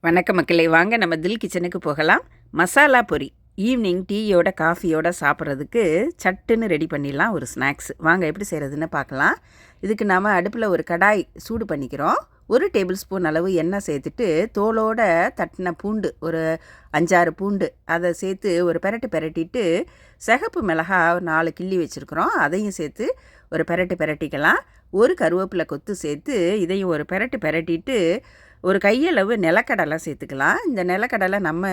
வணக்கம் மக்களே, வாங்க நம்ம தில் கிச்சனுக்கு போகலாம். மசாலா பொரி ஈவினிங் டீயோட காஃபியோட சாப்பிட்றதுக்கு சட்டுன்னு ரெடி பண்ணிடலாம். ஒரு ஸ்நாக்ஸ் வாங்க எப்படி செய்கிறதுன்னு பார்க்கலாம். இதுக்கு நாம் அடுப்பில் ஒரு கடாய் சூடு பண்ணிக்கிறோம். 1 டேபிள் ஸ்பூன் அளவு எண்ணெய் சேர்த்துட்டு தோலோட தட்டின பூண்டு ஒரு 5-6 பூண்டு அதை சேர்த்து ஒரு பெரட்டிட்டு சிகப்பு மிளகா 4 கிள்ளி வச்சுருக்குறோம். அதையும் சேர்த்து ஒரு பெரட்டிக்கலாம். ஒரு கருவேப்பிலை கொத்து சேர்த்து இதையும் ஒரு பெரட்டிட்டு ஒரு கையளவு நிலக்கடலை சேர்த்துக்கலாம். இந்த நிலக்கடலை நம்ம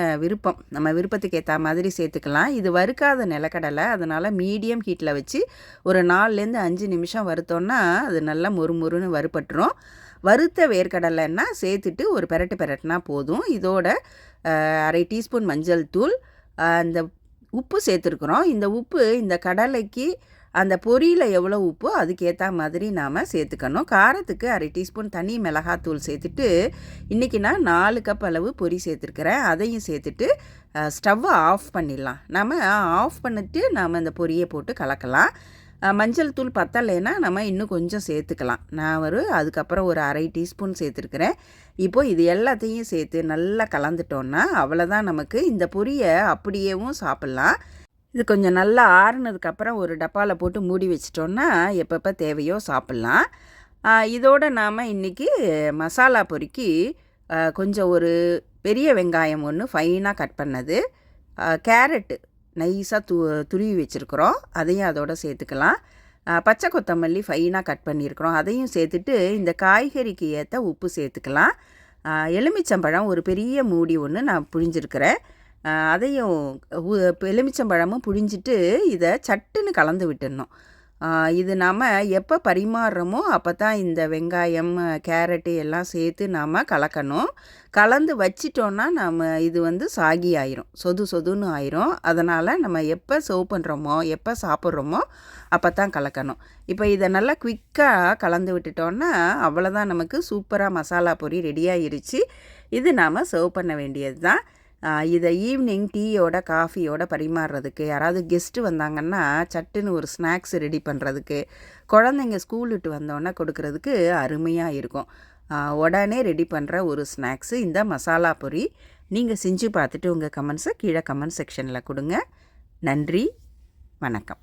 விருப்பத்துக்கு ஏற்ற மாதிரி சேர்த்துக்கலாம். இது வறுக்காத நிலக்கடலை, அதனால் மீடியம் ஹீட்டில் வச்சு ஒரு 4லேருந்து 5 நிமிஷம் வறுத்தோன்னா அது நல்லா மொறுமொறுன்னு வறுபட்டுரும். வறுத்த வேர்க்கடலைன்னா சேர்த்துட்டு ஒரு பெரட்டினா போதும். இதோட 1/2 டீஸ்பூன் மஞ்சள் தூள், இந்த உப்பு சேர்த்துருக்குறோம். இந்த உப்பு இந்த கடலைக்கு அந்த பொரியில் எவ்வளோ உப்போ அதுக்கேற்ற மாதிரி நாம் சேர்த்துக்கணும். காரத்துக்கு 1/2 டீஸ்பூன் தனி மிளகாத்தூள் சேர்த்துட்டு இன்றைக்கி நான் 4 கப் அளவு பொரி சேர்த்துருக்கிறேன். அதையும் சேர்த்துட்டு ஸ்டவ்வை ஆஃப் பண்ணிடலாம். நம்ம ஆஃப் பண்ணிவிட்டு நாம் அந்த பொரியை போட்டு கலக்கலாம். மஞ்சள் தூள் பத்தலைன்னா நம்ம இன்னும் கொஞ்சம் சேர்த்துக்கலாம். நான் அதுக்கப்புறம் ஒரு 1/2 டீஸ்பூன் சேர்த்துருக்கிறேன். இப்போது இது எல்லாத்தையும் சேர்த்து நல்லா கலந்துட்டோன்னா அவ்வளோதான். நமக்கு இந்த பொரியை அப்படியேவும் சாப்பிட்லாம். இது கொஞ்சம் நல்லா ஆறுனதுக்கப்புறம் ஒரு டப்பாவில் போட்டு மூடி வச்சிட்டோன்னா எப்பப்போ தேவையோ சாப்பிட்லாம். இதோடு நாம் இன்றைக்கி மசாலா பொரிக்கு கொஞ்சம் ஒரு பெரிய வெங்காயம் ஒன்று ஃபைனாக கட் பண்ணது, கேரட்டு நைஸாக துருவி வச்சுருக்குறோம், அதையும் அதோடு சேர்த்துக்கலாம். பச்சை கொத்தமல்லி ஃபைனாக கட் பண்ணியிருக்கிறோம், அதையும் சேர்த்துட்டு இந்த காய்கறிக்கு ஏற்ற உப்பு சேர்த்துக்கலாம். எலுமிச்சம்பழம் ஒரு பெரிய மூடி ஒன்று நான் புழிஞ்சிருக்கிறேன். அதையும் எலுமிச்சம்பழமும் புழிஞ்சிட்டு இதை சட்டுன்னு கலந்து விட்டுடணும். இது நாம் எப்போ பரிமாறுறோமோ அப்போ தான் இந்த வெங்காயம் கேரட்டு எல்லாம் சேர்த்து நாம் கலக்கணும். கலந்து வச்சிட்டோன்னா நம்ம இது சாகி ஆயிரும், சொதுன்னு ஆயிரும். அதனால் நம்ம எப்போ சர்வ் பண்ணுறோமோ எப்போ சாப்பிட்றோமோ அப்போ தான் கலக்கணும். இப்போ இதை நல்லா குயிக்காக கலந்து விட்டுட்டோன்னா அவ்வளோதான், நமக்கு சூப்பராக மசாலா பொரி ரெடி ஆயிருச்சு. இது நாம் சர்வ் பண்ண வேண்டியது தான். இதை ஈவினிங் டீயோட காஃபியோட பரிமாறுறதுக்கு, யாராவது கெஸ்ட்டு வந்தாங்கன்னா சட்டுன்னு ஒரு ஸ்நாக்ஸ் ரெடி பண்ணுறதுக்கு, குழந்தைங்க ஸ்கூல் விட்டு வந்தோன்னே கொடுக்கறதுக்கு அருமையாக இருக்கும். உடனே ரெடி பண்ணுற ஒரு ஸ்நாக்ஸு இந்த மசாலா பொரி. நீங்கள் செஞ்சு பார்த்துட்டு உங்கள் கமெண்ட்ஸை கீழே கமெண்ட் செக்ஷனில் கொடுங்க. நன்றி, வணக்கம்.